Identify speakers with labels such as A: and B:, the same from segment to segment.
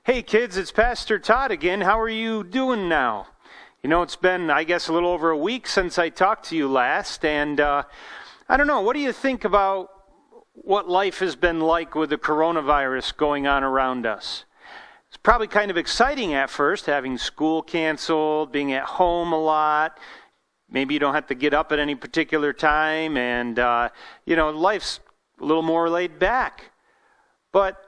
A: Hey kids, it's Pastor Todd again. How are you doing now? You know, it's been, I guess, a little over a week since I talked to you last, and I don't know, what do you think about what life has been like with the coronavirus going on around us? It's probably kind of exciting at first, having school canceled, being at home a lot. Maybe you don't have to get up at any particular time, and, life's a little more laid back. But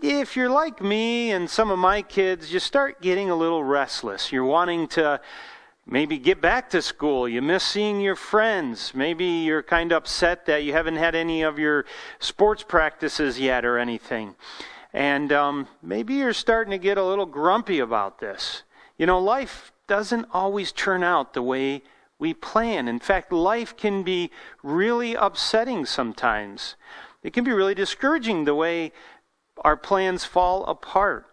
A: if you're like me and some of my kids, you start getting a little restless. You're wanting to maybe get back to school. You miss seeing your friends. Maybe you're kind of upset that you haven't had any of your sports practices yet or anything. And maybe you're starting to get a little grumpy about this. You know, life doesn't always turn out the way we plan. In fact, life can be really upsetting sometimes. It can be really discouraging the way our plans fall apart.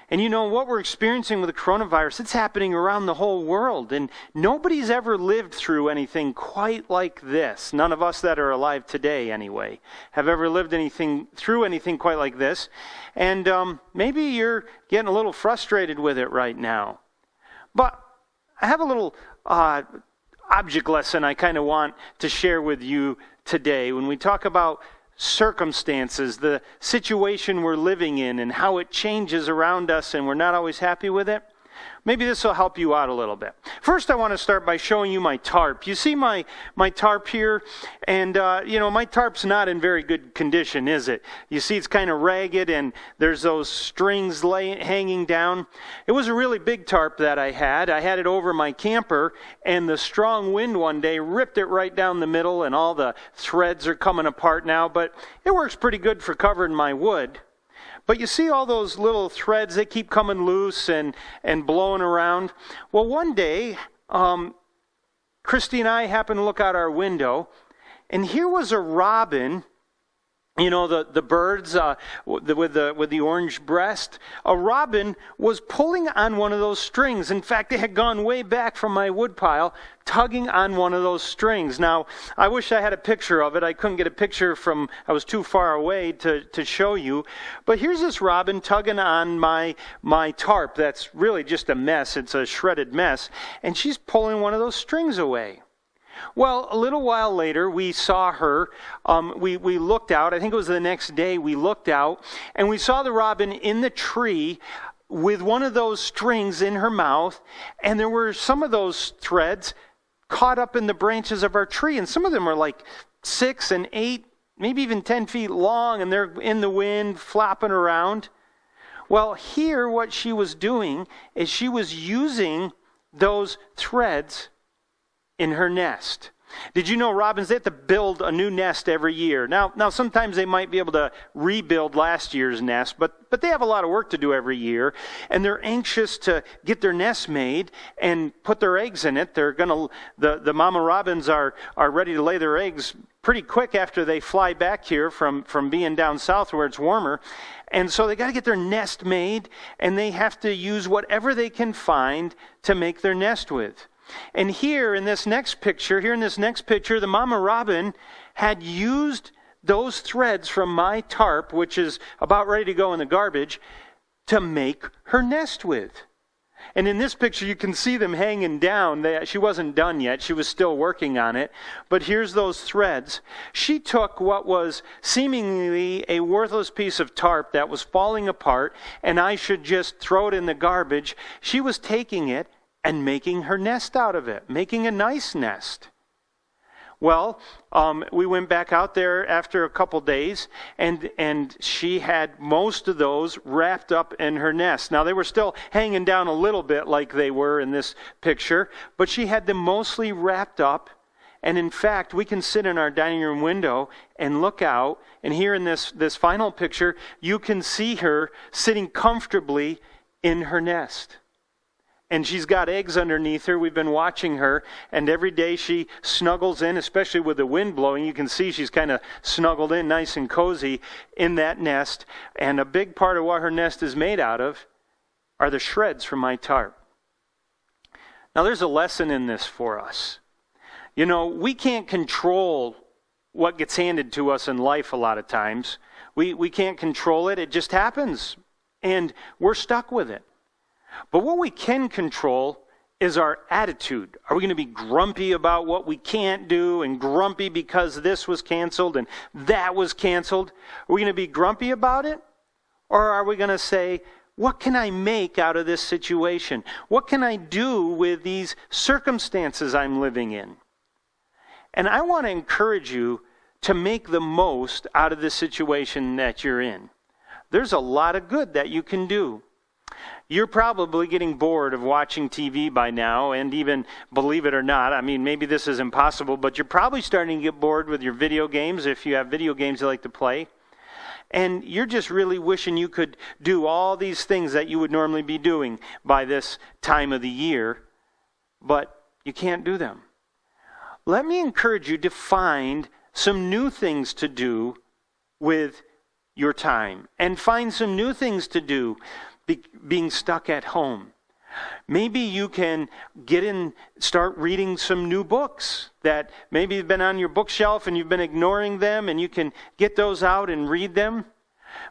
A: And you know, what we're experiencing with the coronavirus, it's happening around the whole world. And nobody's ever lived through anything quite like this. None of us that are alive today, anyway, have ever lived through anything quite like this. And maybe you're getting a little frustrated with it right now. But I have a little object lesson I kind of want to share with you today when we talk about circumstances, the situation we're living in, and how it changes around us and we're not always happy with it. Maybe this will help you out a little bit. First, I want to start by showing you my tarp. You see my tarp here? And, my tarp's not in very good condition, is it? You see it's kind of ragged and there's those strings hanging down. It was a really big tarp that I had. I had it over my camper, and the strong wind one day ripped it right down the middle, and all the threads are coming apart now, but it works pretty good for covering my wood. But you see all those little threads, they keep coming loose and blowing around. Well, one day, Christy and I happened to look out our window, and here was a robin, you know, the birds with the orange breast. A robin was pulling on one of those strings. In fact, it had gone way back from my woodpile, tugging on one of those strings. Now, I wish I had a picture of it. I couldn't get a picture I was too far away to show you. But here's this robin tugging on my tarp that's really just a mess. It's a shredded mess. And she's pulling one of those strings away. Well, a little while later, we saw her. We looked out. I think it was the next day we looked out, and we saw the robin in the tree with one of those strings in her mouth, and there were some of those threads caught up in the branches of our tree, and some of them are like 6 and 8, maybe even 10 feet long, and they're in the wind, flopping around. Well, here what she was doing is she was using those threads in her nest. Did you know robins, they have to build a new nest every year? Now sometimes they might be able to rebuild last year's nest, but they have a lot of work to do every year, and they're anxious to get their nest made and put their eggs in it. The mama robins are ready to lay their eggs pretty quick after they fly back here from being down south where it's warmer. And so they got to get their nest made, and they have to use whatever they can find to make their nest with. And here in this next picture, the mama robin had used those threads from my tarp, which is about ready to go in the garbage, to make her nest with. And in this picture, you can see them hanging down. She wasn't done yet. She was still working on it. But here's those threads. She took what was seemingly a worthless piece of tarp that was falling apart, and I should just throw it in the garbage. She was taking it and making her nest out of it, making a nice nest. Well, we went back out there after a couple days, and she had most of those wrapped up in her nest. Now, they were still hanging down a little bit like they were in this picture, but she had them mostly wrapped up. And in fact, we can sit in our dining room window and look out, and here in this final picture, you can see her sitting comfortably in her nest. And she's got eggs underneath her. We've been watching her, and every day she snuggles in, especially with the wind blowing. You can see she's kind of snuggled in nice and cozy in that nest. And a big part of what her nest is made out of are the shreds from my tarp. Now, there's a lesson in this for us. You know, we can't control what gets handed to us in life a lot of times. We can't control it. It just happens. and we're stuck with it. But what we can control is our attitude. Are we going to be grumpy about what we can't do and grumpy because this was canceled and that was canceled? Are we going to be grumpy about it? Or are we going to say, what can I make out of this situation? What can I do with these circumstances I'm living in? And I want to encourage you to make the most out of the situation that you're in. There's a lot of good that you can do. You're probably getting bored of watching TV by now, and even, believe it or not, I mean, maybe this is impossible, but you're probably starting to get bored with your video games if you have video games you like to play. And you're just really wishing you could do all these things that you would normally be doing by this time of the year, but you can't do them. Let me encourage you to find some new things to do with your time, and find some new things to do being stuck at home. Maybe you can start reading some new books that maybe have been on your bookshelf and you've been ignoring them, and you can get those out and read them.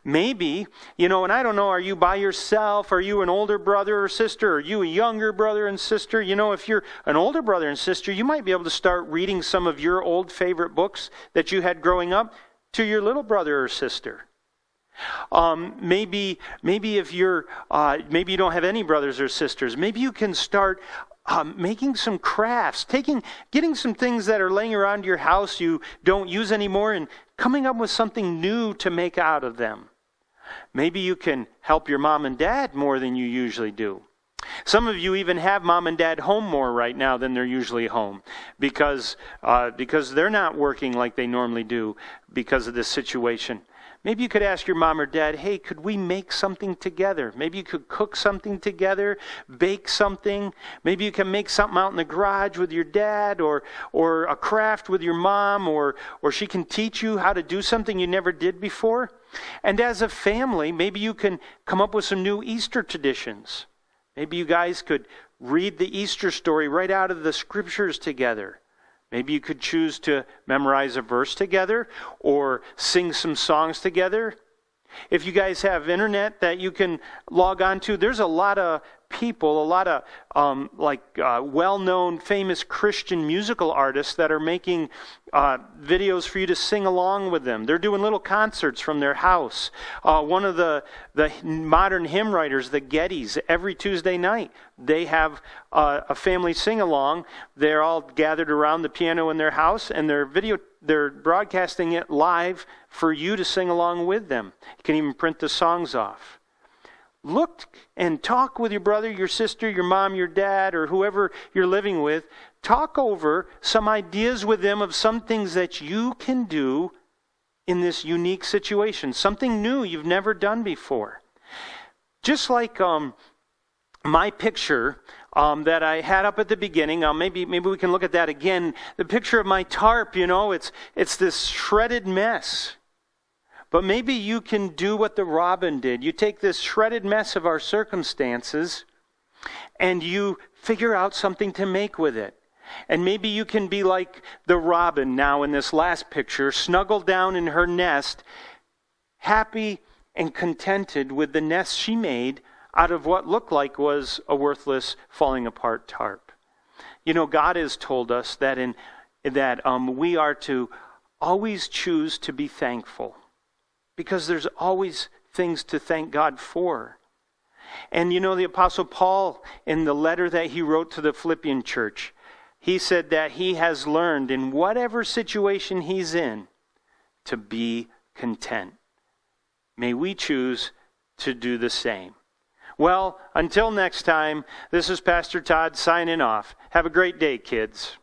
A: Maybe, and I don't know, are you by yourself? Are you an older brother or sister? Are you a younger brother and sister? If you're an older brother and sister, you might be able to start reading some of your old favorite books that you had growing up to your little brother or sister. Maybe if maybe you don't have any brothers or sisters, maybe you can start making some crafts, getting some things that are laying around your house you don't use anymore, and coming up with something new to make out of them. Maybe you can help your mom and dad more than you usually do. Some of you even have mom and dad home more right now than they're usually home because they're not working like they normally do because of this situation. Maybe you could ask your mom or dad, hey, could we make something together? Maybe you could cook something together, bake something. Maybe you can make something out in the garage with your dad, or a craft with your mom, or she can teach you how to do something you never did before. And as a family, maybe you can come up with some new Easter traditions. Maybe you guys could read the Easter story right out of the scriptures together. Maybe you could choose to memorize a verse together or sing some songs together. If you guys have internet that you can log on to, there's a lot of people, a lot of well-known, famous Christian musical artists that are making videos for you to sing along with them. They're doing little concerts from their house. One of the modern hymn writers, the Gettys, every Tuesday night, they have a family sing-along. They're all gathered around the piano in their house, and they're broadcasting it live for you to sing along with them. You can even print the songs off. Look and talk with your brother, your sister, your mom, your dad, or whoever you're living with. Talk over some ideas with them of some things that you can do in this unique situation. Something new you've never done before. Just like my picture that I had up at the beginning. Maybe we can look at that again. The picture of my tarp, it's this shredded mess. But maybe you can do what the robin did. You take this shredded mess of our circumstances and you figure out something to make with it. And maybe you can be like the robin now in this last picture, snuggled down in her nest, happy and contented with the nest she made out of what looked like was a worthless, falling apart tarp. God has told us that we are to always choose to be thankful, because there's always things to thank God for. And the Apostle Paul, in the letter that he wrote to the Philippian church, he said that he has learned in whatever situation he's in to be content. May we choose to do the same. Well, until next time, this is Pastor Todd signing off. Have a great day, kids.